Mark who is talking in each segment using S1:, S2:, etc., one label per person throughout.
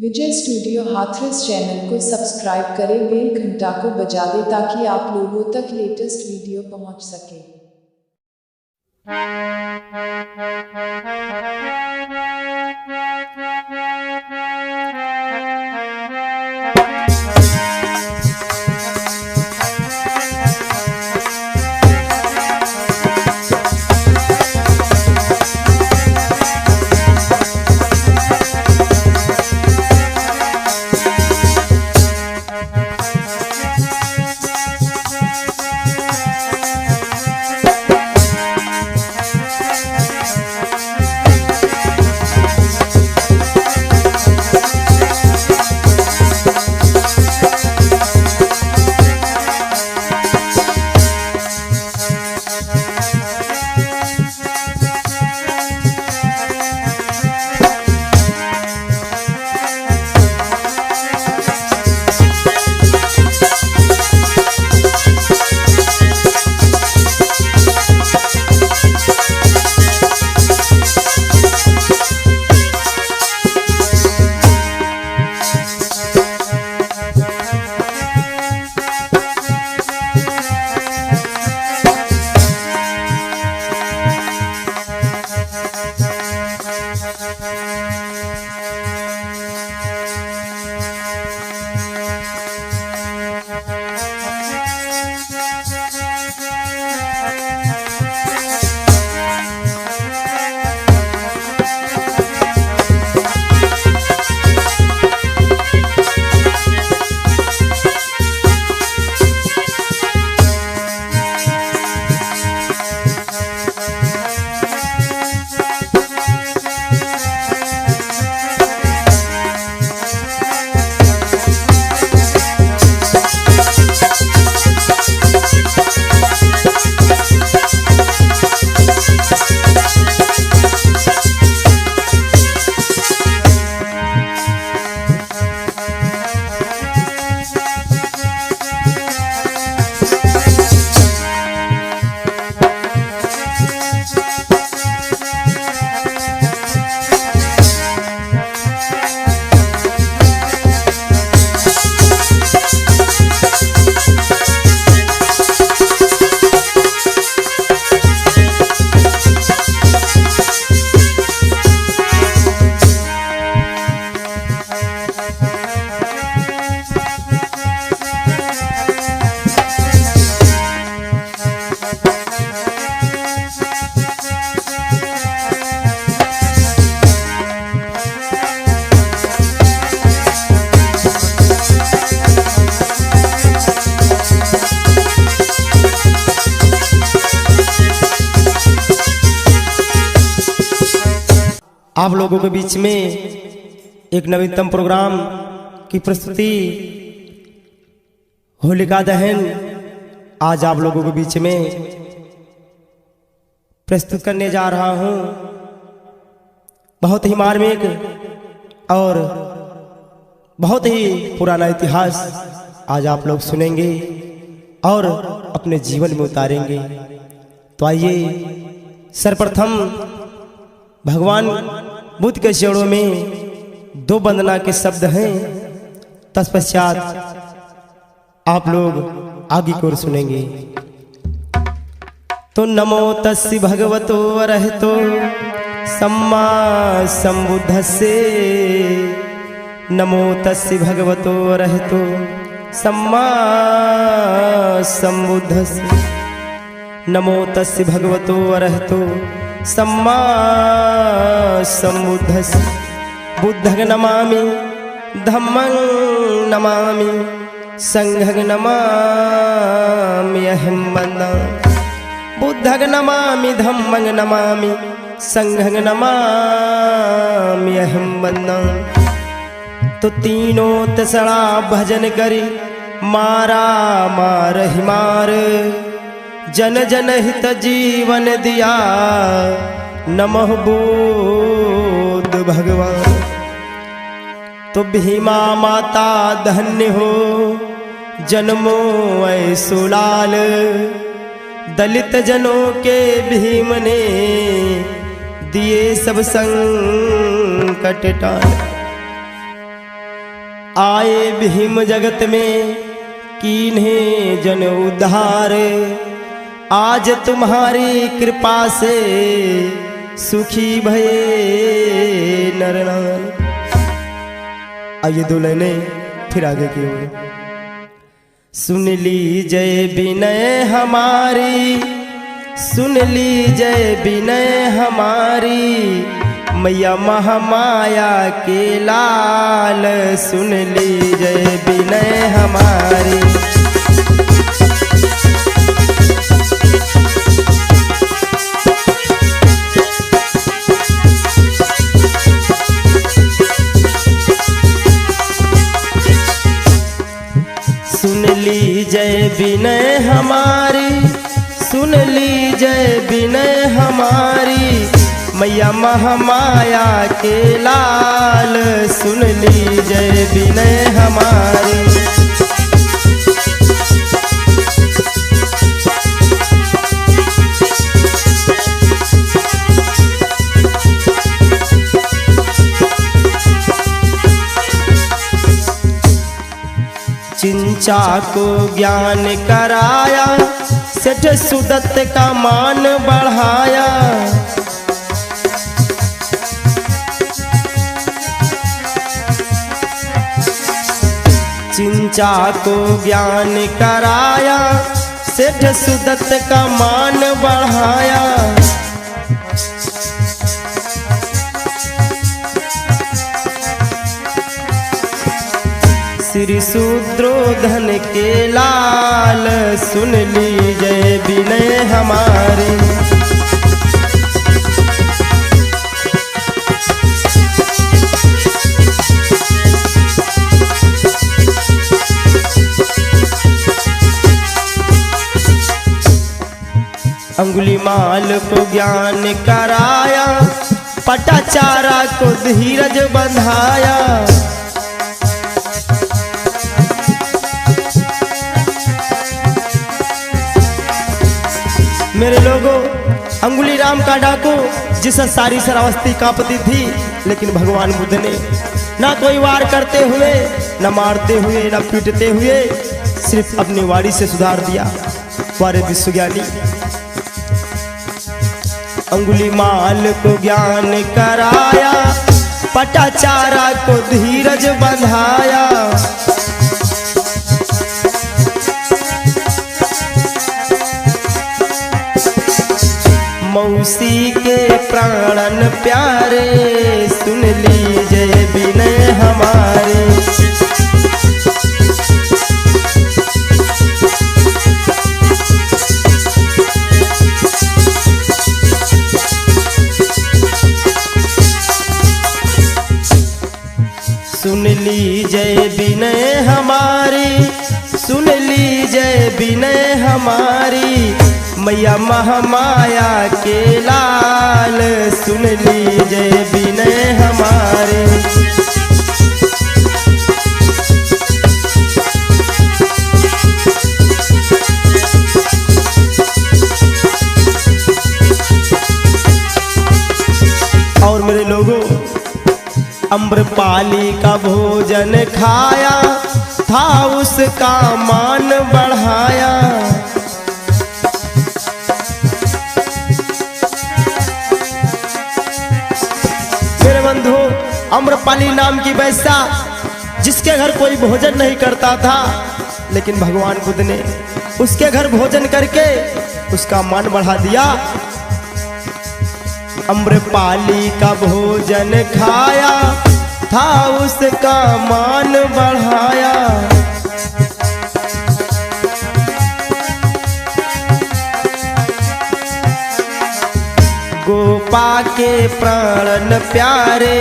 S1: विजय studio Hathras channel को subscribe करें, bell घंटा को बजा दें ताकि आप लोगों तक लेटेस्ट वीडियो पहुंच सके।
S2: आप लोगों के बीच में एक नवीनतम प्रोग्राम की प्रस्तुति होलिका दहन आज आप लोगों के बीच में प्रस्तुत करने जा रहा हूं। बहुत ही मार्मिक और बहुत ही पुराना इतिहास आज आप लोग सुनेंगे और अपने जीवन में उतारेंगे। तो आइए सर्वप्रथम भगवान बुद्ध के चरणों में दो वंदना के शब्द हैं, तत्पश्चात आप लोग आगे की ओर सुनेंगे। तो नमो तस्य भगवतो अरहतो सम्मा संबुद्धस्से, नमो तस्य भगवतो अरहतो सम्मा संबुद्धस्से, नमो तस्य भगवतो अरहतो सम्मा संबुद्धस्से। बुद्धं नमामि धम्मं नमामि संघं नमामि अहं वन्दामि। बुद्धं नमामि धम्मं नमामि संघं नमामि अहं वन्दामि। तो तीनों तसड़ा भजन करी मारा मार ही मार, जन जन हित जीवन दिया नमः बुद्ध भगवान। तो भीमा माता धन्य हो जन्मो ऐसो लाल, दलित जनों के भीम ने दिए सब संकट टाल। आए भीम जगत में कीन्हे जन उद्धार, आज तुम्हारी कृपा से सुखी भये नर नारी। आइए दो लाइनें फिर आगे की ओर। सुन लीजिए विनय हमारी, सुन लीजिए विनय हमारी, मैया महामाया के लाल, सुन लीजिए विनय हमारी। सुन लीजिए विनय हमारी, सुन लीजिए विनय हमारी, मैया महामाया के लाल, सुन लीजिए विनय हमारी। चिंचा को ज्ञान कराया, सेठ सुदत्त का मान बढ़ाया, चिंचा को ज्ञान कराया, सेठ सुदत्त का मान बढ़ाया। श्री शूद्रोधन के लाल, सुन लीजिए विनय हमारे। अंगुलीमाल को ज्ञान कराया, पटाचारा को धीरज बंधाया, मेरे लोगों अंगुली राम का डाकू जिसे सारी श्रावस्ती कांपती थी, लेकिन भगवान बुद्ध ने ना कोई वार करते हुए, न मारते हुए, न पीटते हुए, सिर्फ अपनी वाणी से सुधार दिया। वारे विश्वज्ञानी अंगुलीमाल को ज्ञान कराया, पटाचारा को धीरज बंधाया, मौसी के प्राणन प्यारे, सुन लीजिए विनय हमारे। सुन लीजिए विनय हमारी, सुन लीजिए विनय हमारी, मैया महामाया के लाल, सुन लीजिए विनय हमारे। और मेरे लोगों अम्रपाली का भोजन खाया था, उसका मान बढ़ाया, बंधु अम्रपाली नाम की वैश्या जिसके घर कोई भोजन नहीं करता था, लेकिन भगवान बुद्ध ने उसके घर भोजन करके उसका मान बढ़ा दिया। अम्रपाली का भोजन खाया था, उसका मान बढ़ाया, गोपा के प्राणन प्यारे,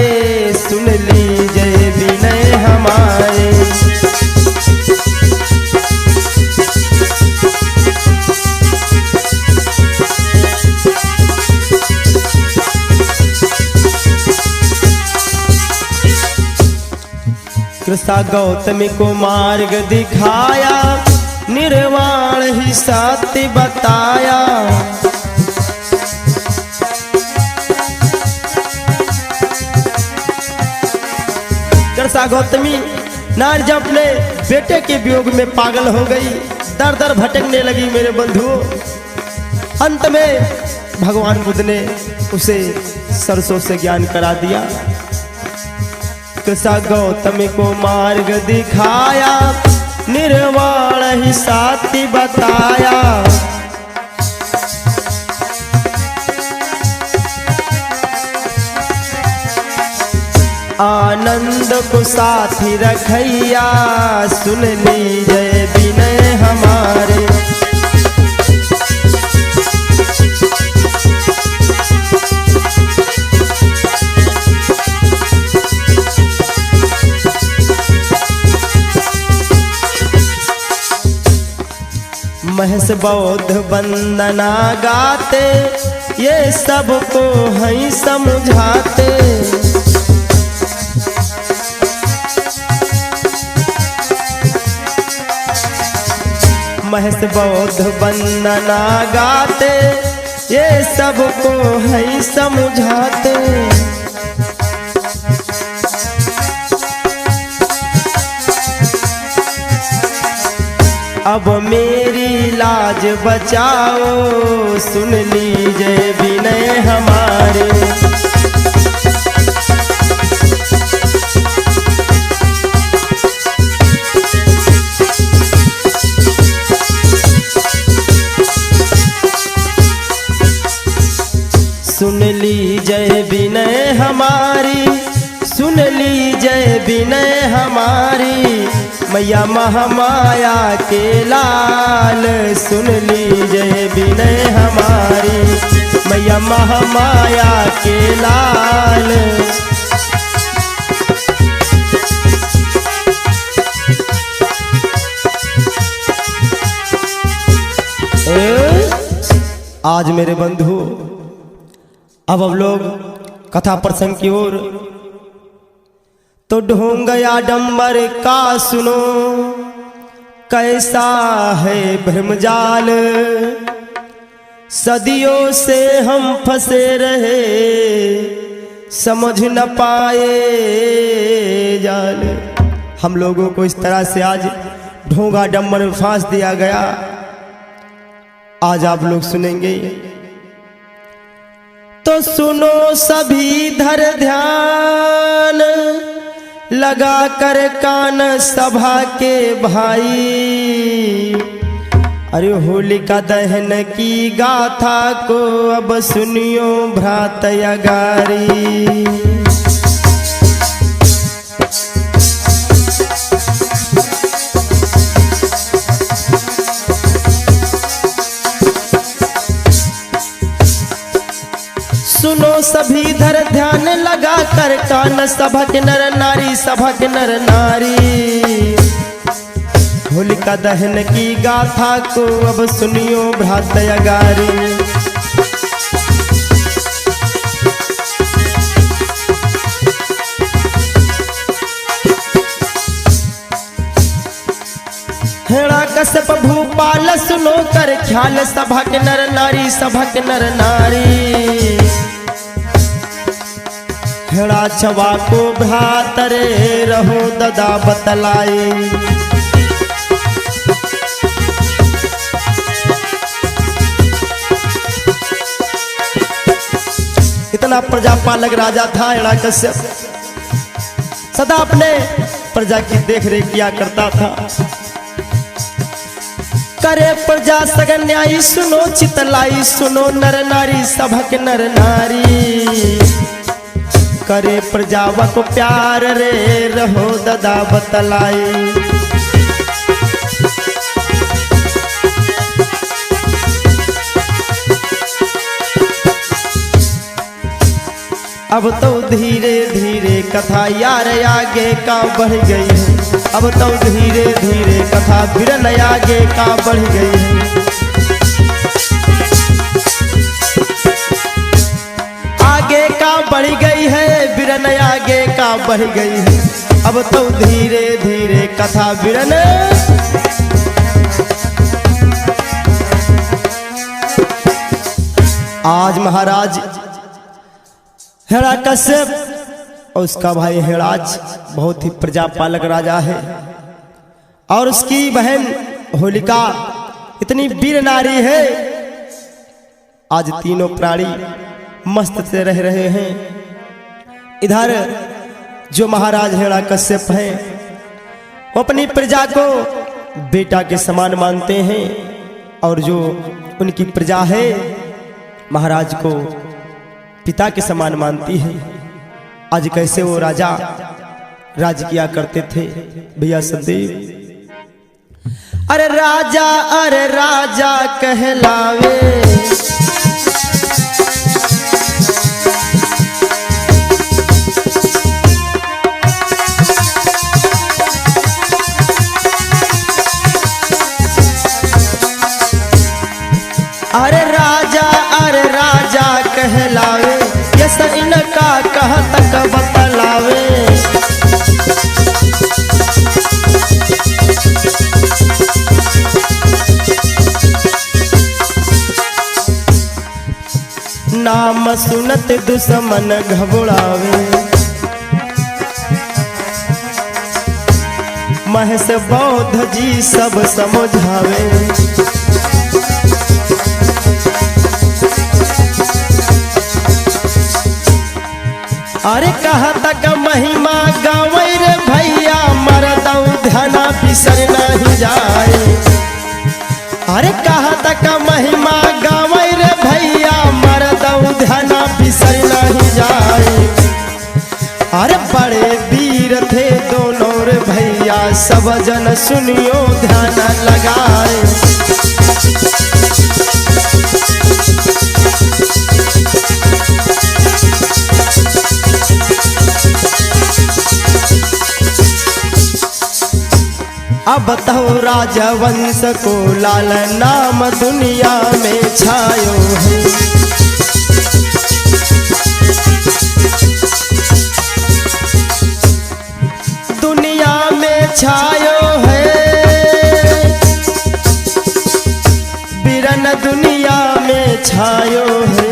S2: सुन लीजिए विनय हमारे। कृष्णा गौतमी को मार्ग दिखाया, निर्वाण ही सत्य बताया, कृष्णा गौतमी नारी जब अपने बेटे के वियोग में पागल हो गई, दर दर भटकने लगी मेरे बंधुओं। अंत में भगवान बुद्ध ने उसे सरसों से ज्ञान करा दिया। कृष्ण गौतम को मार्ग दिखाया, निर्वाण ही साथी बताया। आनंद को साथी रखैया, सुन लीजिए विनय हमारे। महस बौद्ध वंदना गाते, ये सबको हैं समझाते। महस बौद्ध वंदना गाते, ये सबको है समझाते। अब मेरी लाज बचाओ, सुन लीजिए विनय हमारे। सुन लीजिए विनय हमारी, सुन लीजिए विनय हमारी। मैया महामाया के लाल, सुन लीजिए विनय हमारी। मैया महामाया के लाल। आज मेरे बंधु अब लोग कथा प्रसंग की ओर। तो ढोंग आडंबर का सुनो, कैसा है भ्रमजाल। सदियों से हम फंसे रहे, समझ न पाए जाल। हम लोगों को इस तरह से आज ढोंगा डंबर में फांस दिया गया। आज आप लोग सुनेंगे, तो सुनो सभी धर ध्यान, लगा कर कान सभा के भाई। अरे होलिका दहन की गाथा को अब सुनियो भ्रात अगारी। सुनो सभी धर ध्यान, लगा कर कान सभक नर नारी। सभक नर नारी, होलिका दहन की गाथा को अब सुनियो भ्रात अगारी। हिरण्यकश्यप भूपाल सुनो कर ख्याल। सभक नर नारी, सभक नर नारी। हिरण्यछवा को भ्रातरे रहो ददा बतलाए। इतना प्रजापालक राजा था हिरण्यकश्यप, सदा अपने प्रजा की देखरेख किया करता था। करे प्रजा सगन न्यायी, सुनो चितलाई। सुनो नर नारी, सभक नर नारी। करे प्रजावा को प्यार रे रहो ददा बतलाई। अब तो धीरे धीरे कथा यार आगे का बढ़ गई है। अब तो धीरे धीरे कथा बिरन आगे का बढ़ गई है। आगे का बढ़ गई है, बिरन आगे का बढ़ गई है। अब तो धीरे धीरे कथा बिरन। आज महाराज हिरण्यकश्यप और उसका भाई हिराज बहुत ही प्रजापालक राजा है, और उसकी बहन होलिका इतनी वीर नारी है। आज तीनों प्राणी मस्त से रह रहे हैं। इधर जो महाराज हिरण्यकश्यप हैं वो अपनी प्रजा को बेटा के समान मानते हैं, और जो उनकी प्रजा है महाराज को पिता के समान मानती है। आज कैसे वो राजा राज किया करते थे भैया संदीप। अरे राजा कहलावे, अरे राजा कहलावे, ये इनका कह तक बतलावे। नाम सुनत दुश्मन घबरावे, महस बौद्ध जी सब समझावे। अरे कहा तक महिमा गावे रे भैया, मरदऊ ध्याना बिसर नहीं जाए। अरे कहा तक महिमा गावे रे भैया, मरदऊ ध्याना बिसर नहीं जाए। अरे बड़े वीर थे दोनों रे भैया, सब जन सुनियो ध्यान लगाए। अब बताओ राजवंश को लाल नाम दुनिया में छायो है। दुनिया में छायो है, बिरन दुनिया में छायो है।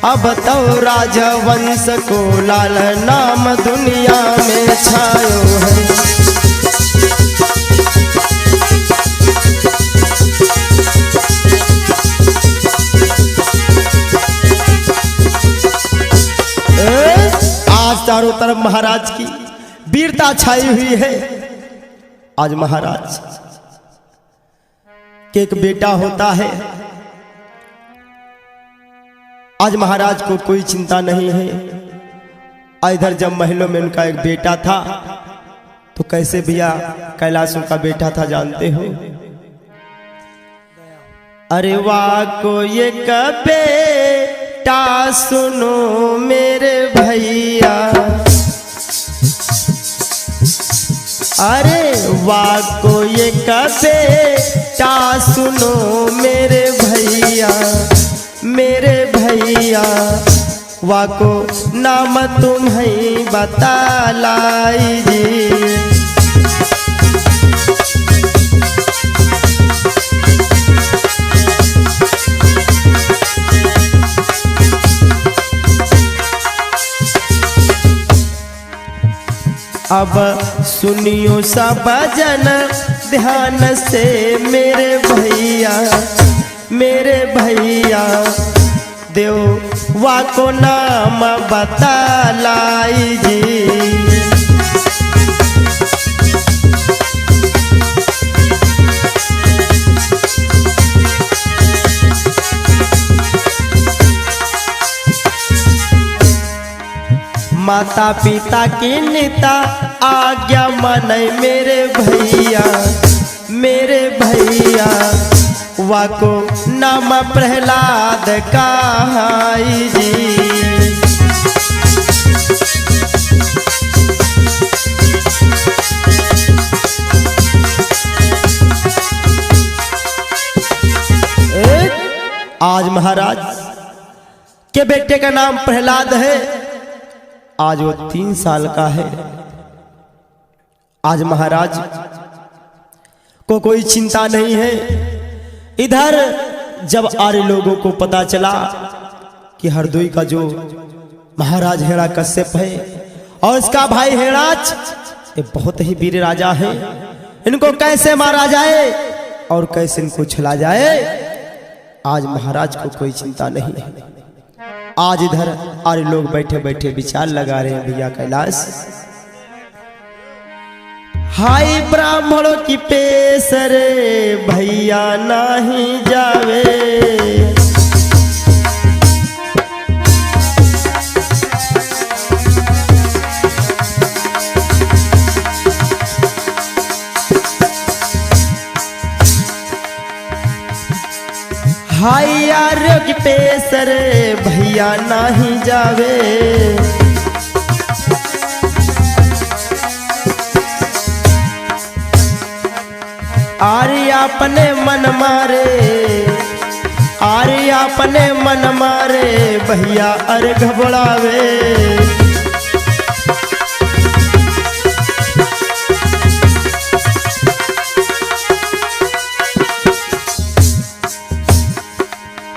S2: अब बताओ राजवंश को लाल नाम दुनिया में छायो है। चारों तरफ महाराज की वीरता छाई हुई है। आज महाराज के एक बेटा होता है। आज महाराज को कोई चिंता नहीं है। इधर जब महलों में उनका एक बेटा था तो कैसे भैया कैलाश का बेटा था जानते हो। अरे वाह को ये बेटा सुनो मेरे भैया, अरे वाह को ये बेटा सुनो मेरे भैया, मेरे भैया वाह को नाम तुम्हें बतलाई जी। अब सुनियो सब जन ध्यान से मेरे भैया, मेरे भैया देव वा को नाम बतलाई जी। माता पिता के नेता आज्ञा माने मेरे भैया, मेरे भैया वाको नाम प्रहलाद कहाई जी। आज महाराज के बेटे का नाम प्रहलाद है। आज वो 3 साल का है। आज महाराज को कोई चिंता नहीं है। इधर जब आर्य लोगों को पता चला कि हरदोई का जो महाराज हिरण्यकश्यप है और इसका भाई हिरणाक्ष ये बहुत ही वीर राजा है। इनको कैसे मारा जाए और कैसे इनको छुड़ा जाए, आज महाराज को कोई चिंता नहीं है। आज इधर आरे लोग बैठे बैठे विचार लगा रहे हैं भैया कैलाश। हाय ब्राह्मणों की पेसरे भैया नहीं जावे, हाय आरोग्य पेसरे भैया नहीं जावे, आर्य अपने मन मारे, आर्य अपने मन मारे भैया अरे घबरावे।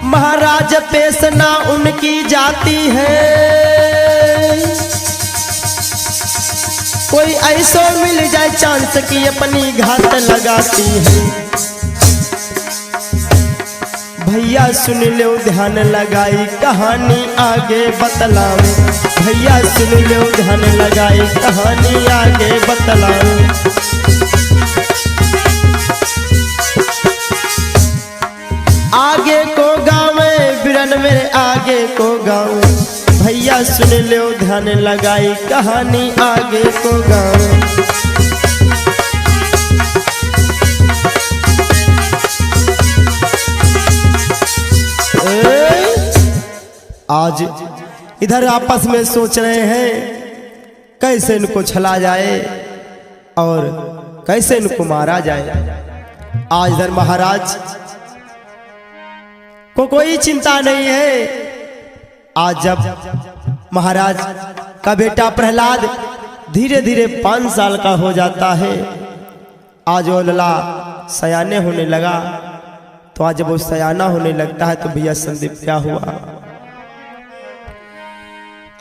S2: महाराज पेशना उनकी जाती है, कोई ऐसो मिल जाए चांस की अपनी घात लगाती है। भैया सुन लो ध्यान लगाई कहानी आगे बतलाओ, भैया सुन लो ध्यान लगाई कहानी आगे बतलाओ। आगे को गाँव बिरन मेरे आगे को गाँव, भैया सुन लो ध्यान लगाई कहानी आगे को गाँव। आज इधर आपस में सोच रहे हैं कैसे इनको छला जाए और कैसे इनको मारा जाए। आज इधर महाराज को कोई चिंता नहीं है। आज जब महाराज का बेटा प्रहलाद धीरे धीरे 5 साल का हो जाता है, आज वो लला सयाने होने लगा, तो आज जब वो सयाना होने लगता है तो भैया संदीप क्या हुआ,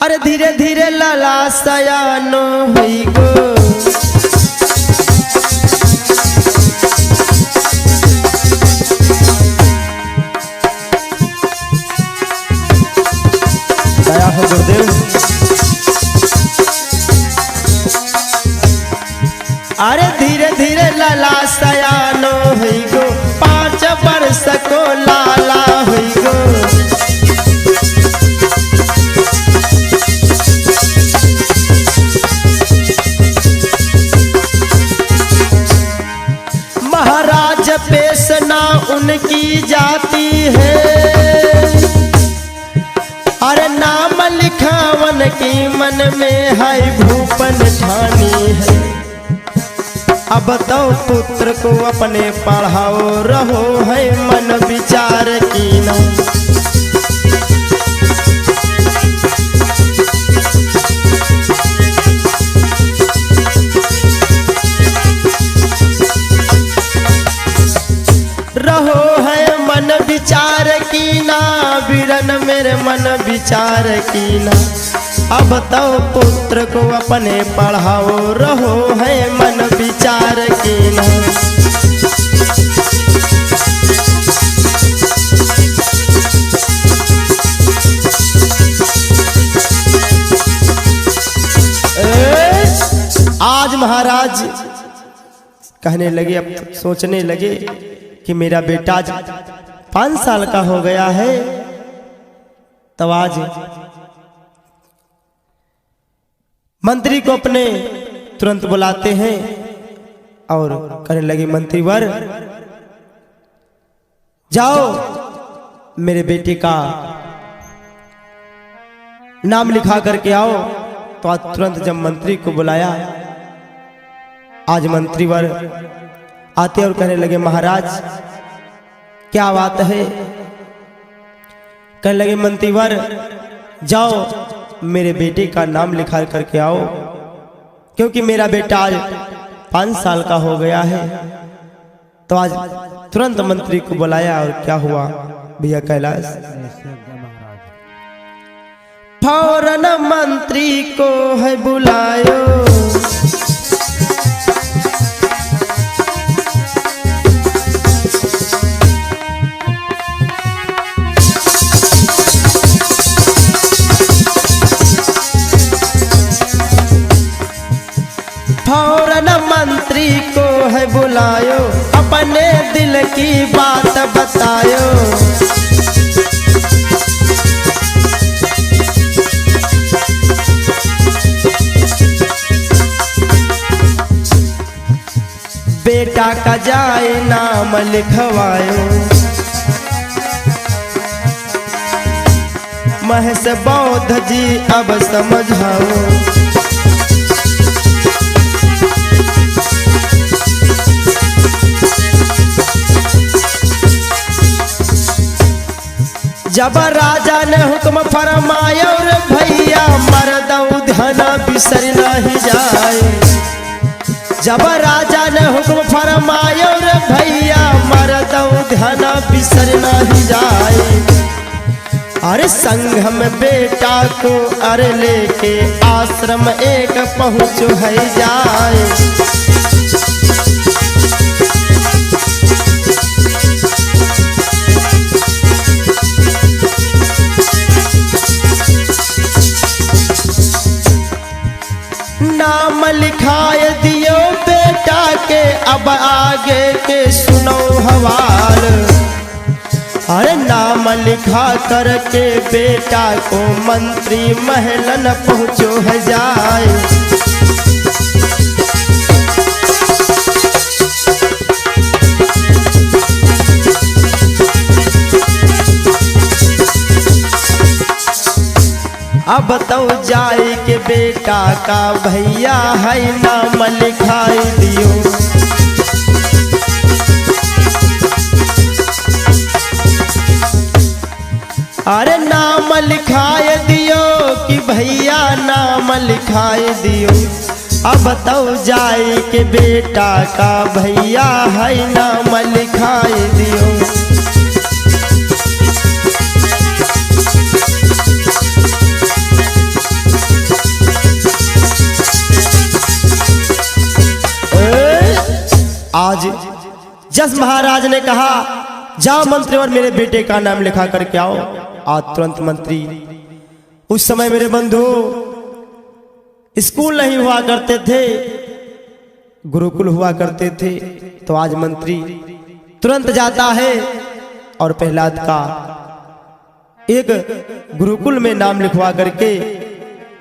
S2: अरे धीरे धीरे लला सयानो हुई गो, दया हो गुरुदेव। अरे धीरे धीरे लला सयानो हुई गो, 5 वर्ष को लाला हुई गो। महाराज पेशना उनकी जाती है, अरे नाम लिखावन की मन में है भूपन ठानी है। अब तो पुत्र को अपने पढ़ाओ रहो है मन विचार की ना। रहो है मन विचार की ना, बिरन मेरे मन विचार की ना। अब तो पुत्र को अपने पढ़ाओ रहो है मन विचार की ना। आज महाराज कहने लगे, अब सोचने लगे कि मेरा बेटा 5 साल का हो गया है, तब आज मंत्री को अपने तुरंत बुलाते हैं और कहने लगे मंत्रीवर जाओ मेरे बेटे का नाम लिखा करके आओ। तो आज तुरंत जब मंत्री को बुलाया, आज मंत्रीवर आते और कहने लगे महाराज क्या बात है। कहने लगे मंत्रीवर जाओ मेरे बेटे का नाम लिखा करके आओ, क्योंकि मेरा बेटा आज 5 साल का हो गया है। तो आज तुरंत मंत्री को बुलाया और क्या हुआ भैया कैलाश, फौरन मंत्री को है बुलायो, फौरन मंत्री को है बुलायो, अपने दिल की बात बतायो। बेटा का जाए नाम लिखवायो, महस बौद्ध जी अब समझाओ। जब राजा ने हुक्म फरमाया रे भैया, मर्दऊ ध्यान बिसर नहीं जाए। जब राजा ने हुक्म फरमाया रे भैया, मर्दऊ ध्यान बिसर नहीं जाए। अरे संघ में बेटा को अरे लेके आश्रम एक पहुँच है जाए। नाम लिखाए दियो बेटा के, अब आगे के सुनो हवाल। अरे नाम लिखा करके बेटा को मंत्री महल न पहुँचो है जाए। अब तो जाए के बेटा का भैया है नाम लिखाई दियो। अरे नाम लिखाए दियो कि भैया नाम लिखाए दियो। अब तो जाए के बेटा का भैया है नाम लिखाए दियो। आज जस महाराज ने कहा जाओ मंत्री और मेरे बेटे का नाम लिखा करके आओ। आज तुरंत मंत्री, उस समय मेरे बंधु स्कूल नहीं हुआ करते थे, गुरुकुल हुआ करते थे। तो आज मंत्री तुरंत जाता है और प्रहलाद का एक गुरुकुल में नाम लिखवा करके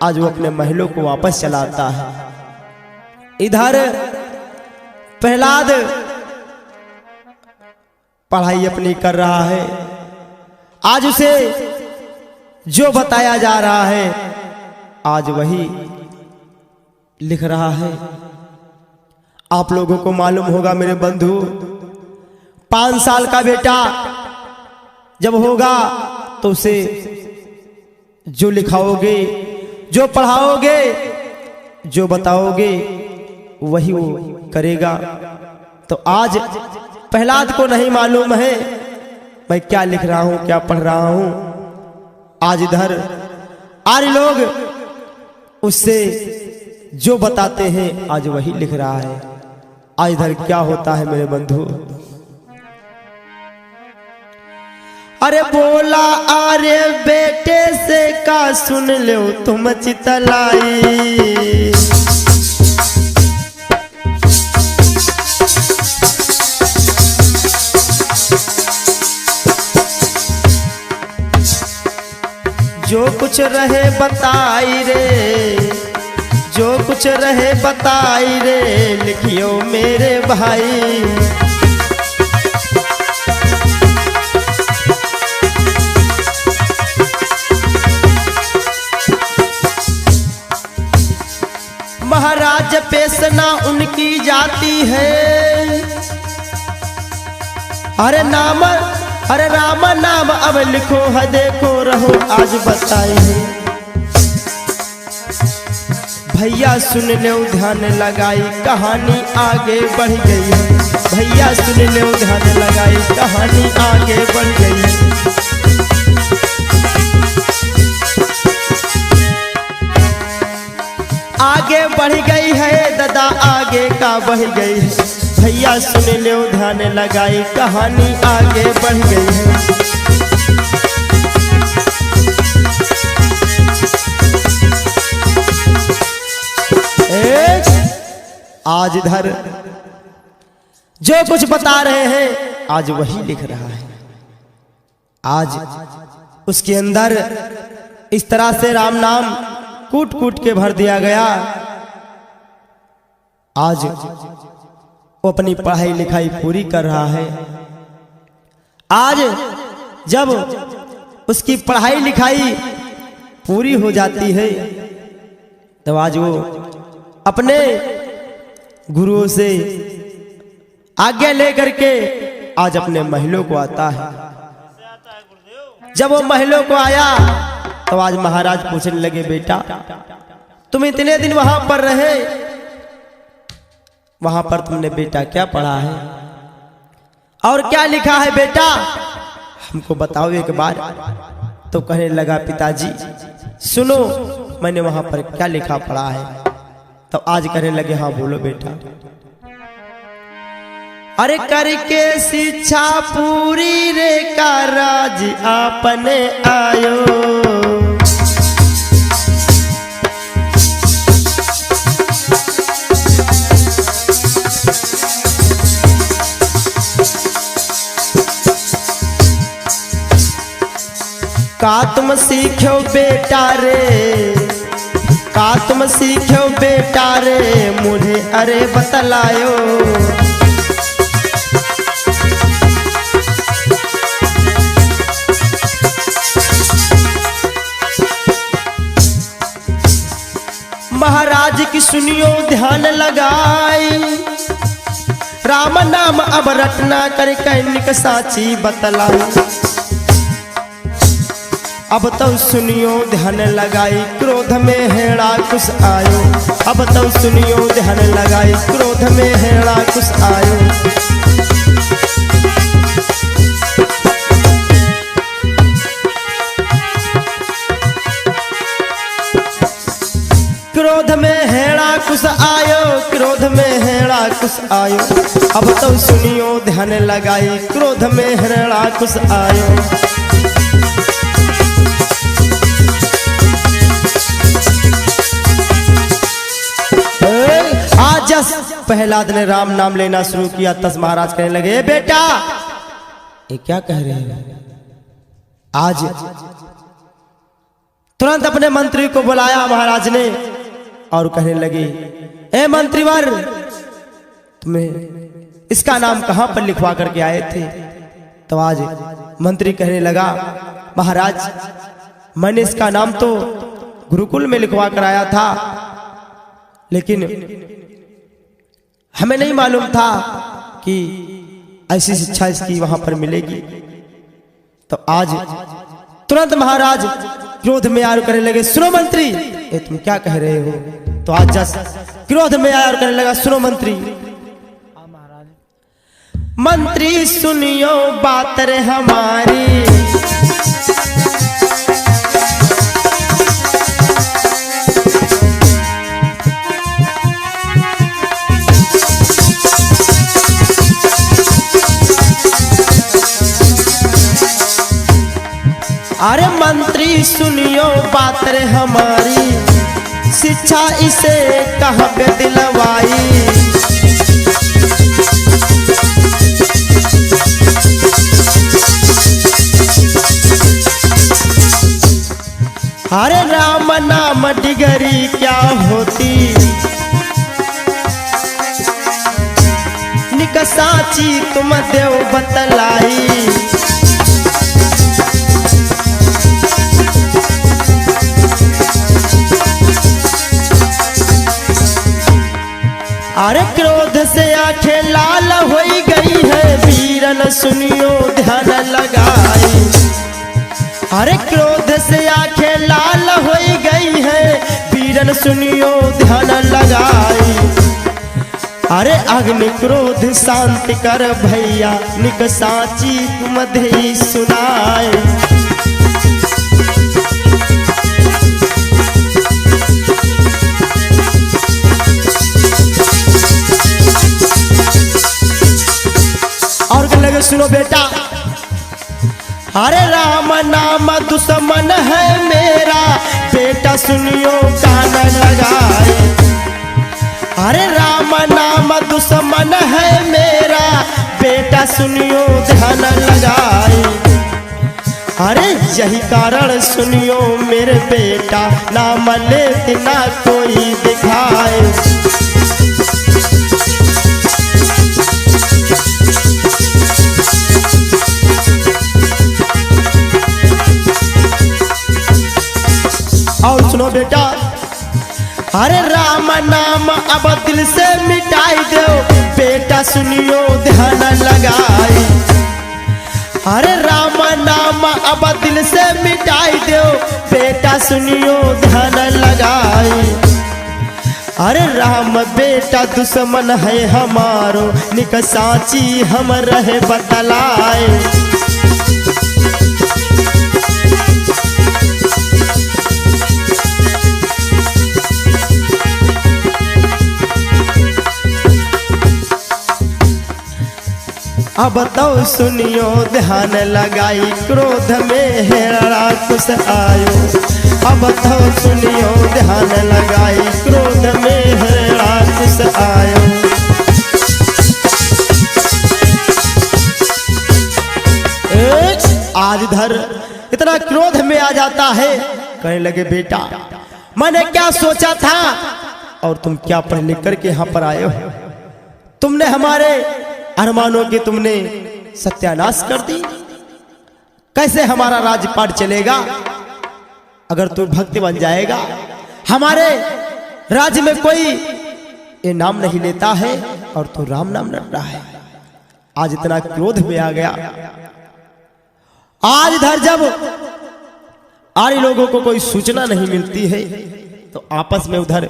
S2: आज वो अपने महलों को वापस चलाता है। इधर प्रहलाद पढ़ाई अपनी कर रहा है। आज उसे जो बताया जा रहा है आज वही लिख रहा है। आप लोगों को मालूम होगा मेरे बंधु, 5 साल का बेटा जब होगा तो उसे जो लिखाओगे, जो पढ़ाओगे, जो बताओगे वही वो करेगा। तो आज प्रहलाद को नहीं मालूम है मैं क्या लिख रहा हूं, क्या पढ़ रहा हूं। आज इधर आर्य लोग उससे जो बताते हैं आज वही लिख रहा है। आज इधर क्या होता है मेरे बंधु, अरे बोला आर्य बेटे से का सुन लो तुम चितलाई। जो कुछ रहे बताई रे, जो कुछ रहे बताई रे, लिखियो मेरे भाई। महाराज पेशना उनकी जाती है। अरे नाम, अरे राम नाम अब लिखो है, देखो रहो आज बताए। भैया सुन लो ध्यान लगाई, कहानी आगे बढ़ गई। भैया सुन लो ध्यान लगाई, कहानी आगे बढ़ गई। आगे बढ़ गई है दादा, आगे का बढ़ गई है भैया, सुन लो ध्यान लगाई, कहानी आगे बढ़ गई है। आज इधर जो कुछ बता रहे हैं आज वही लिख रहा है। आज उसके अंदर इस तरह से राम नाम कूट कूट के भर दिया गया। आज वो अपनी पढ़ाई लिखाई पूरी कर रहा है। आज जब उसकी पढ़ाई लिखाई पूरी हो जाती है तब आज वो अपने गुरुओं से आज्ञा लेकर के आज अपने महलों को आता है। जब वो महलों को आया तो आज महाराज पूछने लगे, बेटा तुम इतने दिन वहां पर रहे, वहां पर तुमने बेटा क्या पढ़ा है और क्या लिखा है बेटा, हमको बताओ एक बार। तो कहने लगा, पिताजी सुनो मैंने वहां पर क्या लिखा पढ़ा है। तो आज कहने लगे, हाँ बोलो बेटा। अरे करके शिक्षा पूरी रे का राज आपने आयो, का तुम सीखो बेटा रे, का तुम सीखो बेटा रे, मुझे अरे बतलायो। महाराज की सुनियो ध्यान लगाई, राम नाम अब रटना कर कैनिक साची बतलाई। अब तो सुनियो ध्यान लगाई, क्रोध में हेड़ा कुछ आयो। अब तो सुनियो ध्यान लगाई, क्रोध में हेड़ा कुछ आयो। क्रोध में हेड़ा कुछ आयो, क्रोध में हेड़ा कुछ आयो। अब तो सुनियो ध्यान लगाई, क्रोध में हेड़ा कुछ आयो। आज प्रहलाद ने राम नाम लेना शुरू किया। तस महाराज कहने लगे, बेटा ये क्या कह रहे हो। आज तुरंत अपने मंत्री को बुलाया महाराज ने और कहने लगे, ए मंत्रीवर तुम्हें इसका नाम कहां पर लिखवा करके आए थे। तो आज मंत्री कहने लगा, महाराज मैंने इसका नाम तो गुरुकुल में लिखवा कर आया था, लेकिन हमें नहीं मालूम था कि ऐसी शिक्षा इसकी वहां पर मिलेगी। तो आज तुरंत महाराज क्रोध में आकर कहने लगे, सुनो मंत्री ये तुम क्या कह रहे हो। तो आज जस क्रोध में आया और कहने लगा, सुनो मंत्री, मंत्री सुनियो बात रे हमारी, अरे मंत्री सुनियो बात रे हमारी, शिक्षा इसे कहाँ पे दिलवाई। अरे राम नाम डिगरी क्या होती, निकसाची तुम देव बतलाई। अरे क्रोध से आंखें लाल हो गई है, वीरन सुनियो ध्यान लगाई। अरे क्रोध से आंखें लाल हो गई है, वीरन सुनियो ध्यान लगाई। अरे अग्नि क्रोध शांति कर भैया, निक साची तुम दे सुनाए। अरे राम नाम दुश्मन है मेरा, बेटा सुनियो कान लगाए। अरे राम नाम दुश्मन है मेरा, बेटा सुनियो ध्यान लगाए। अरे यही कारण सुनियो मेरे बेटा, नाम लेते ना कोई दिखाए। और सुनो बेटा, अरे राम नाम अब दिल से मिटाई दो, बेटा सुनियो ध्यान लगाए। अरे राम नाम अब दिल से मिटाई दो, बेटा सुनियो ध्यान लगाए। अरे राम बेटा दुश्मन है हमारो, निक साची हम रहे बतलाए। अब तो सुनियो ध्यान लगाई, क्रोध में है राक्षस आयो। अब तो सुनियो ध्यान लगाई, क्रोध में है राक्षस आयो। आज इधर इतना क्रोध में आ जाता है, कहने लगे बेटा मैंने क्या सोचा था और तुम क्या पढ़ लिख करके यहाँ पर आए हो। तुमने हमारे अरमानों की तुमने सत्यानाश कर दी। कैसे हमारा राज्यपाट चलेगा अगर तू भक्त बन जाएगा। हमारे राज्य में कोई ये नाम नहीं लेता है और तू राम नाम लड़ रहा है। आज इतना क्रोध में आ गया। आज इधर जब आर्य लोगों को कोई सूचना नहीं मिलती है तो आपस में उधर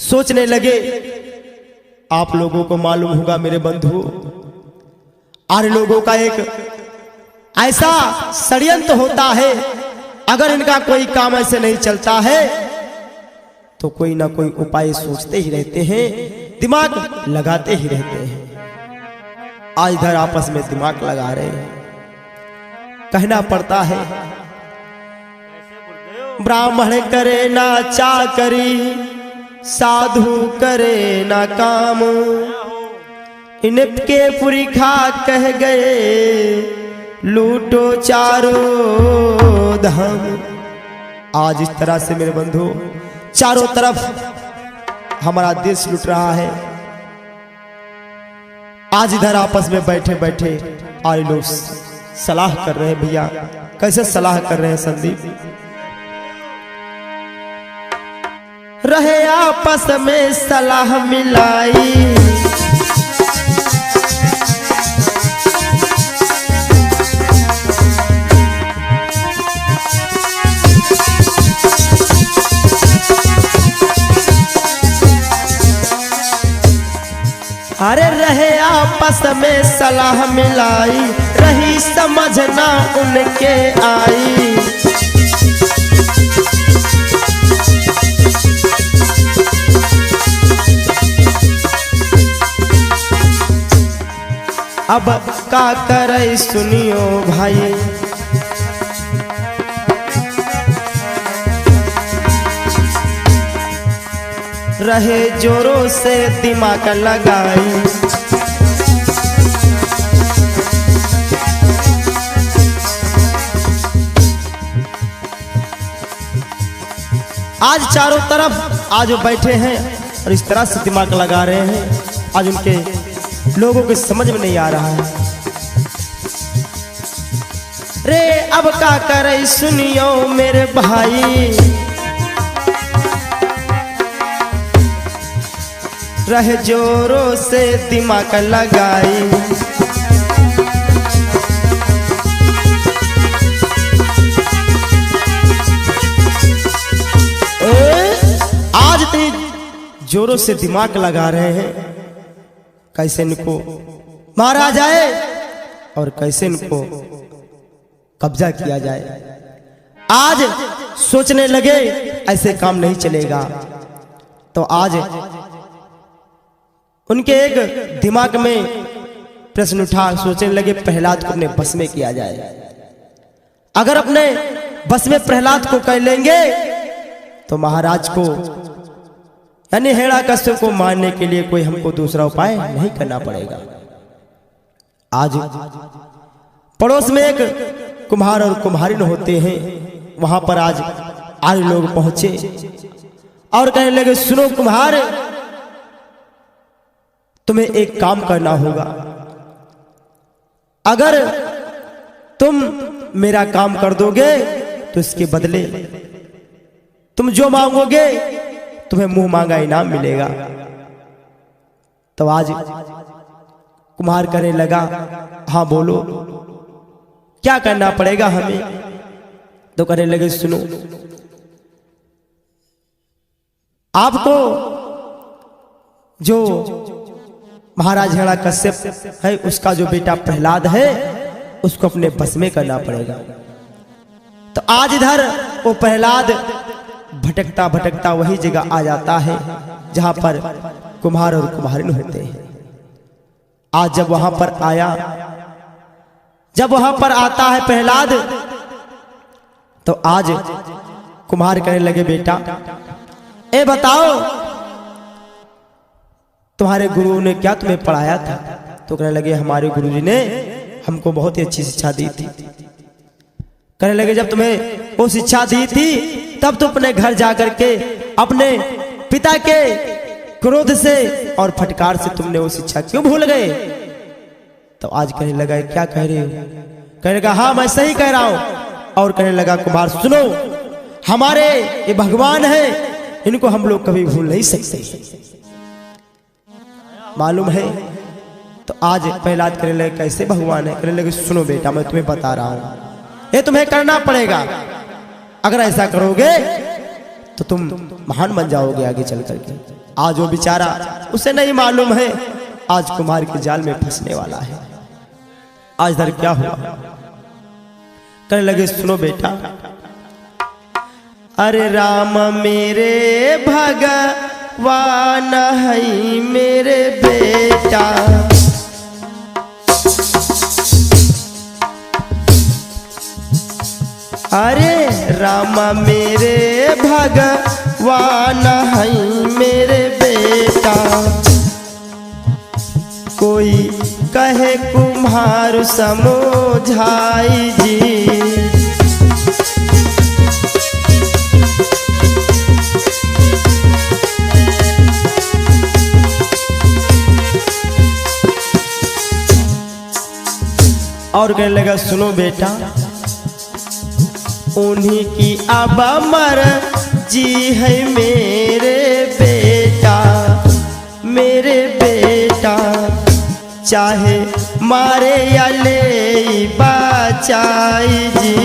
S2: सोचने लगे। आप लोगों को मालूम होगा मेरे बंधु, आर्य लोगों का एक ऐसा षड्यंत्र होता है, अगर इनका कोई काम ऐसे नहीं चलता है तो कोई ना कोई उपाय सोचते ही रहते हैं, दिमाग लगाते ही रहते हैं। आज इधर आपस में दिमाग लगा रहे हैं। कहना पड़ता है ब्राह्मण करे ना चाकरी, साधु करे ना काम, इनके पुरी खा कह गए, लूटो चारों धाम। आज इस तरह से मेरे बंधु चारों तरफ हमारा देश लूट रहा है। आज इधर आपस में बैठे बैठे आर्य लोग सलाह कर रहे हैं। भैया कैसे सलाह कर रहे हैं संदीप? रहे आपस में सलाह मिलाई, अरे रहे आपस में सलाह मिलाई, रही समझना उनके आई। अब का करे सुनियो भाई, रहे जोरों से दिमाग लगाई। आज चारों तरफ आज वो बैठे हैं और इस तरह से दिमाग लगा रहे हैं। आज उनके लोगों के समझ में नहीं आ रहा है। रे अब का करे सुनियो मेरे भाई, रहे जोरों से दिमाग लगाई। आज इतनी जोरों से दिमाग लगा रहे हैं, कैसे इनको मारा जाए और कैसे इनको कब्जा किया जाए। आज सोचने लगे ऐसे काम नहीं चलेगा। तो आज उनके एक दिमाग में प्रश्न उठा, सोचने लगे प्रहलाद को अपने बस में किया जाए। अगर अपने बस में प्रहलाद को कर लेंगे तो महाराज को यानी हिरण्यकश्यप को मारने के लिए कोई हमको दूसरा उपाय नहीं करना पड़ेगा। आज पड़ोस में एक कुम्हार और कुम्हारिन होते हैं, वहां पर आज आर्य लोग पहुंचे और कहने लगे, सुनो कुम्हार, तुम्हें एक काम करना होगा। अगर तुम मेरा काम कर दोगे तो इसके बदले तुम जो मांगोगे तुम्हें मुंह मांगा इनाम मिलेगा। तो आज कुम्हार कहने लगा, हाँ बोलो क्या करना पड़ेगा हमें। तो कहने लगे, सुनो, आपको जो महाराज हिरण्यकश्यप है उसका जो बेटा प्रहलाद है उसको अपने बस में करना पड़ेगा। तो आज इधर वो प्रहलाद भटकता भटकता वही जगह आ जाता है जहां पर कुम्हार और कुम्हारिन होते हैं। आज जब वहां पर आया, जब वहां पर आता है प्रहलाद, तो आज कुम्हार कहने लगे, बेटा ए बताओ तुम्हारे गुरु ने क्या तुम्हें पढ़ाया था। तो कहने लगे, हमारे गुरुजी ने हमको बहुत ही अच्छी शिक्षा दी थी। कहने लगे, जब तुम्हें वो शिक्षा दी थी तब तो अपने घर जाकर के अपने पिता के क्रोध से और फटकार से तुमने वो शिक्षा क्यों भूल गए। तो आज कहने लगा, क्या कह रहे हो। कहने लगा, हाँ मैं सही कह रहा हूं। और कहने लगा, कुमार सुनो, हमारे ये भगवान है, इनको हम लोग कभी भूल नहीं सकते, मालूम है। तो आज प्रहलाद कहने लगे, कैसे भगवान है। कहने लगे, सुनो बेटा, मैं तुम्हें बता रहा हूं, ये तुम्हें करना पड़ेगा। अगर ऐसा करोगे तो तुम महान बन जाओगे आगे चल करके। आज वो बेचारा, उसे नहीं मालूम है आज कुमार के जाल में फंसने वाला है। आज इधर क्या हुआ। कहने लगे, सुनो बेटा, अरे राम मेरे भगवान है मेरे बेटा, अरे राम मेरे भगवान है मेरे बेटा, कोई कहे कुम्हार समझाई जी। और कहने लगा, सुनो बेटा, उन्हीं की अब मर्जी है मेरे बेटा, मेरे बेटा, चाहे मारे या ले बचाई जी।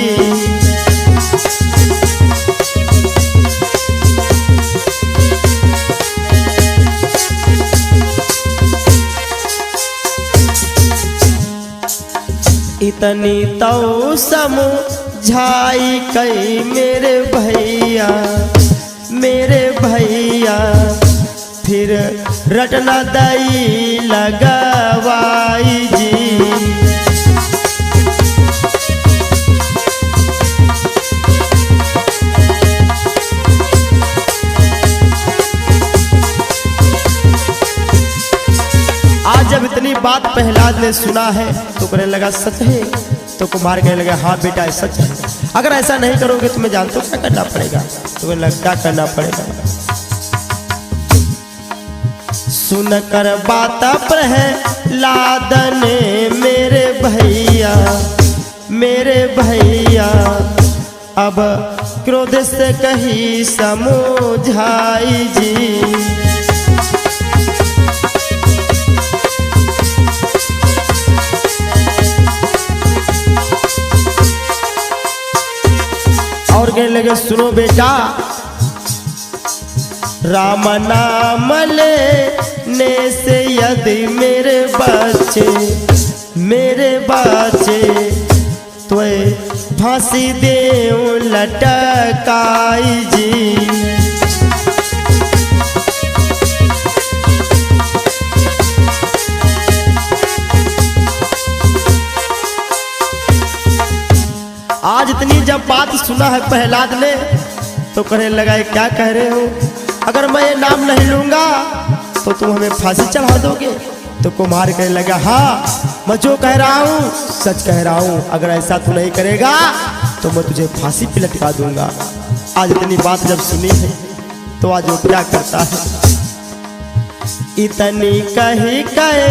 S2: इतनी तो समझाई कई मेरे भैया, मेरे भैया, फिर रटना दई लगवाई जी। आज जब इतनी बात प्रहलाद ने सुना है तो कहने लगा, सच है। तो कुमार कहने लगा, हाँ बेटा सच है, अगर ऐसा नहीं करोगे तो मैं जानता हूँ क्या करना पड़ेगा। तो कहने लगा, क्या करना पड़ेगा। सुनकर बात प्रहलाद ने मेरे भैया, मेरे भैया, अब क्रोध से कही समझाई जी। और कहने लगे, सुनो बेटा, राम नाम लेने से यदि मेरे बच्चे, मेरे बच्चे, तो फांसी दे लटकाई जी। आज इतनी जब बात सुना है प्रहलाद ने तो कहने लगा ये क्या कह रहे हो, अगर मैं ये नाम नहीं लूंगा तो तुम हमें फांसी चढ़ा दोगे। तो कुम्हार कहने लगा हाँ मैं जो कह रहा हूँ सच कह रहा हूँ, अगर ऐसा तू नहीं करेगा तो मैं तुझे फांसी पे लटका दूंगा। आज इतनी बात जब सुनी है तो आज वो क्या करता है, इतनी कही कहे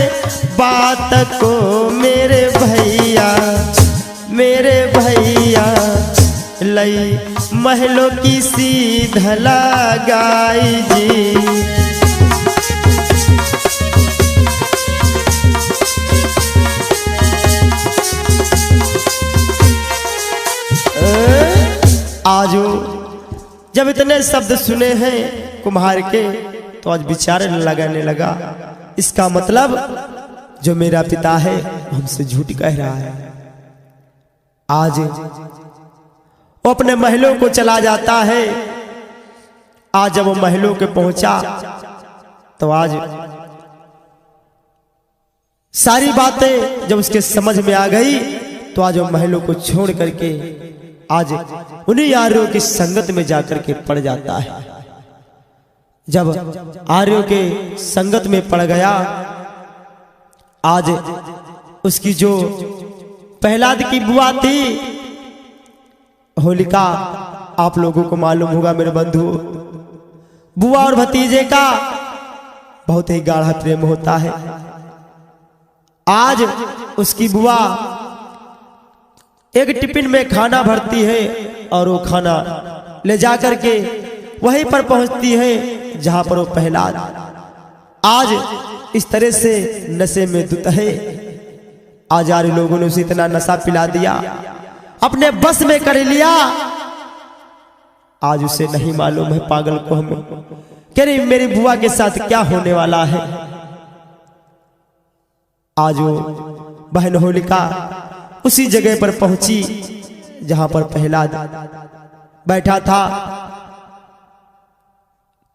S2: बात को मेरे भैया लई महलों की सीधा लगाई जी। आज जब इतने शब्द सुने हैं कुम्हार के तो आज विचार लगाने लगा, इसका मतलब जो मेरा पिता है हमसे झूठ कह रहा है। आज वो अपने महलों को चला जाता है। आज जब वो महलों के पहुंचा तो आज सारी बातें जब उसके समझ में आ गई तो आज वो महलों को छोड़ करके आज उन्हीं आर्यों की संगत में जाकर के पड़ जाता है। जब आर्यों के संगत में पड़ गया, आज उसकी जो प्रहलाद की बुआ थी होलिका, आप लोगों को मालूम होगा मेरे बंधु, बुआ और भतीजे का बहुत ही गाढ़ा प्रेम होता है। आज उसकी बुआ एक टिफिन में खाना भरती है और वो खाना ले जाकर के वहीं पर पहुंचती है जहां पर वो प्रहलाद आज इस तरह से नशे में धुत है। आज आर्य लोगों ने उसे इतना नशा पिला दिया, अपने बस में कर लिया। आज उसे नहीं मालूम है पागल को हमें कह रही मेरी बुआ के साथ क्या होने वाला है। आज वो बहन होलिका उसी जगह पर पहुंची जहां पर प्रहलाद बैठा था।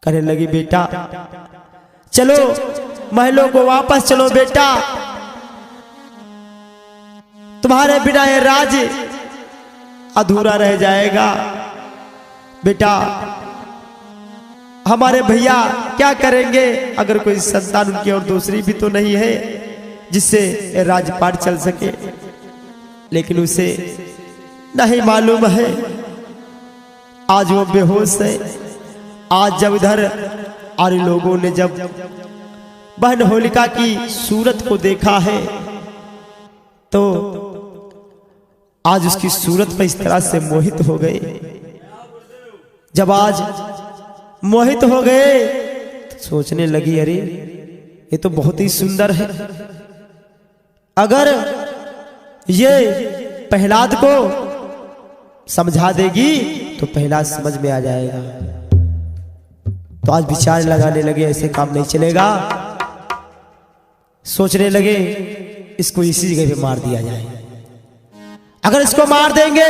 S2: कहने लगी बेटा चलो महलों को वापस चलो बेटा, तुम्हारे बिना ये राज्य अधूरा रह जाएगा। बेटा हमारे भैया क्या करेंगे अगर कोई संतान उनकी और दूसरी भी तो नहीं है जिससे राजपाट चल सके। लेकिन उसे नहीं मालूम है, आज वो बेहोश है। आज जब इधर आर्य लोगों ने जब बहन होलिका की सूरत को देखा है तो आज उसकी सूरत पर इस तरह से मोहित हो गए। जब आज मोहित हो गए तो सोचने लगी अरे ये तो बहुत ही सुंदर है, अगर ये प्रहलाद को समझा देगी तो प्रहलाद समझ में आ जाएगा। तो आज विचार लगाने लगे ऐसे काम नहीं चलेगा। सोचने लगे इसको इसी जगह पे मार दिया जाए, अगर इसको मार देंगे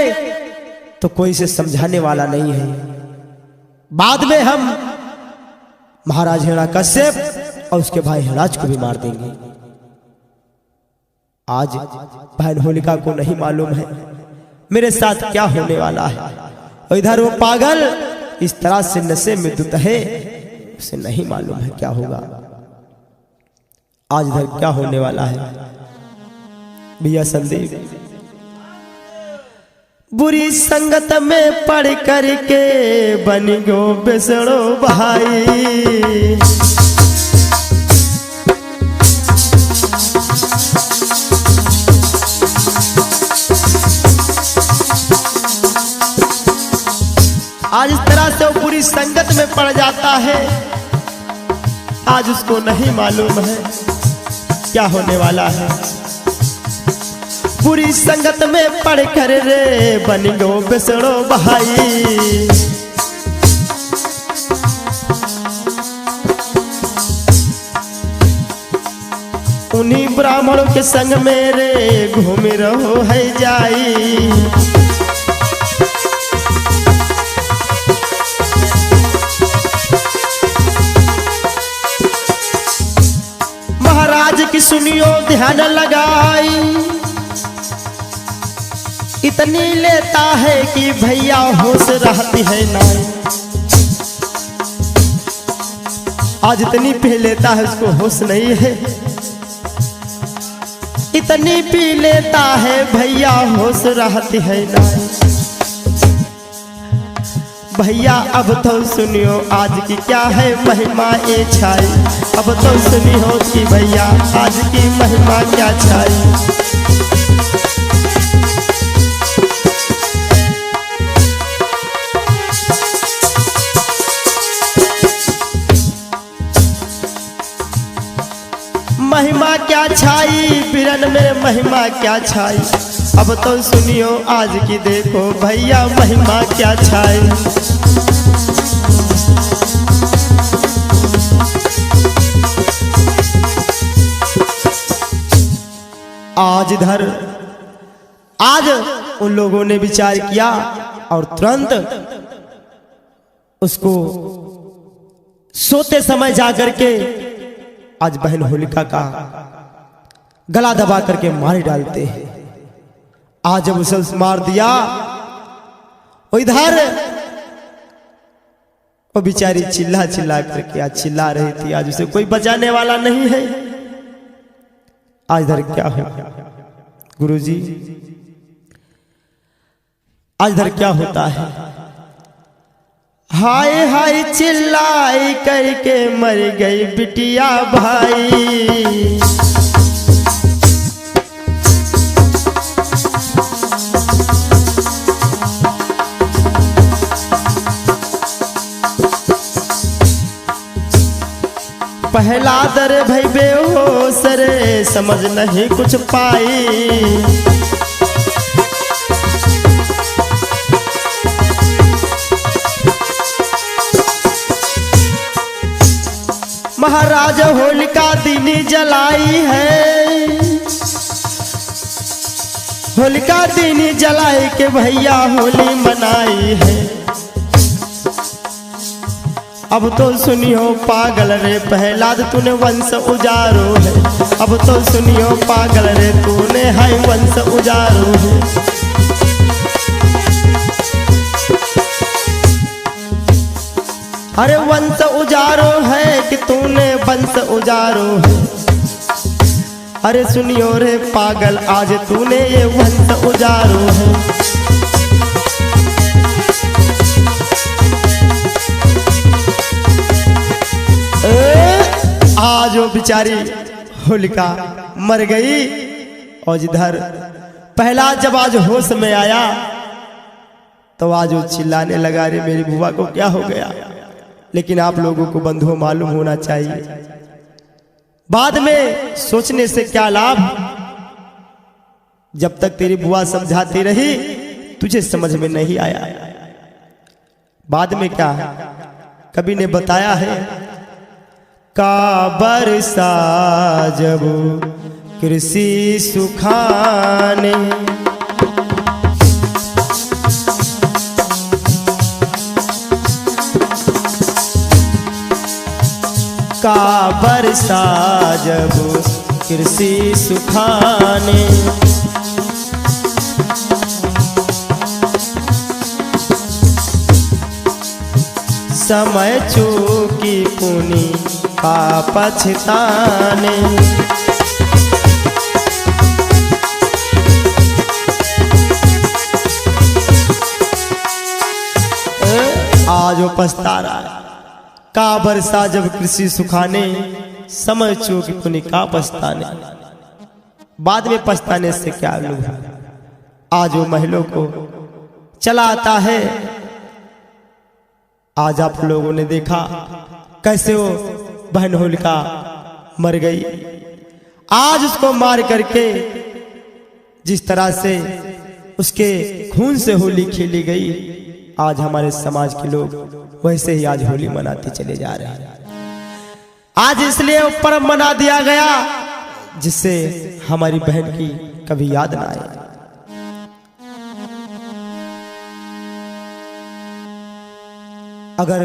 S2: तो कोई इसे समझाने वाला नहीं है। बाद में हम महाराज हिरण्यकश्यप और उसके भाई हिरण्यराज को भी मार देंगे। आज बहन होलिका को नहीं मालूम है मेरे साथ क्या होने वाला है, और इधर वो पागल इस तरह से नशे में धुत है, उसे नहीं मालूम है क्या होगा। आज इधर क्या होने वाला है भैया संदीप। बुरी संगत में पड़ करके बन गो बेसड़ो भाई, आज इस तरह से वो बुरी संगत में पड़ जाता है। आज उसको नहीं मालूम है क्या होने वाला है। बुरी संगत में पड़ कर रे बन गो बेसड़ो भाई, उन्हीं ब्राह्मणों के संग मेरे घूम रहो है जाई। महाराज की सुनियो ध्यान लगाई, इतनी लेता है कि भैया होश रहती है नाई। आज इतनी पी लेता है उसको होश नहीं है, इतनी पी लेता है भैया होश रहती है नाई। भैया अब तो सुनियो आज की क्या है महिमा ये छाई, अब तो सुनियो कि भैया आज की महिमा क्या छाई। महिमा क्या छाई बिरन में महिमा क्या छाई, अब तो सुनियो आज की देखो भैया महिमा क्या छाई। आज इधर आज उन लोगों ने विचार किया और तुरंत उसको सोते समय जाकर के आज बहन होलिका का गला दबा करके मार डालते हैं। आज जब उसे मार दिया वो इधर वो बेचारी चिल्ला चिल्ला करके आज चिल्ला रही थी, आज उसे कोई बचाने वाला नहीं है। आज इधर क्या हो गुरुजी, आज इधर क्या होता है? हाय हाय चिल्लाई करके मर गई बिटिया भाई। पहला दर भाई बेहोश रे समझ नहीं कुछ पाई। महाराज होलिका दीनी जलाई है, होलिका दीनी जलाई के भैया होली मनाई है। अब तो सुनियो पागल रे प्रहलाद तूने वंश उजारो है, अब तो सुनियो पागल रे तूने है वंश उजारो है। अरे वंश उजारो है कि तूने वंश उजारो है। अरे सुनियो रे पागल आज तूने ये वंश उजारो है। आज वो बेचारी होलिका मर गई और इधर पहला जब आज होश में आया तो आज वो चिल्लाने लगा, रे मेरी बुआ को क्या हो गया। लेकिन आप लोगों को बंधुओं मालूम होना चाहिए, बाद में सोचने से क्या लाभ। जब तक तेरी बुआ समझाती रही तुझे समझ में नहीं आया, बाद में क्या कभी ने बताया है का बरसा जब कृषि सुखाने। का बरसा जब कृषि सुखाने। समय चूकी पुनी का पछताने। आज वो पछता रहा है। का बरसा जब कृषि सुखाने, समय चूकी पुनी का पछताने। बाद में पछताने से क्या लोग। आज वो महिलाओं को चला आता है। आज आप लोगों ने देखा कैसे वो बहन होलिका मर गई। आज उसको मार करके जिस तरह से उसके खून से होली खेली गई, आज हमारे समाज के लोग वैसे ही आज होली मनाते चले जा रहे हैं। आज इसलिए पर्व मना दिया गया जिससे हमारी बहन की कभी याद ना आए। अगर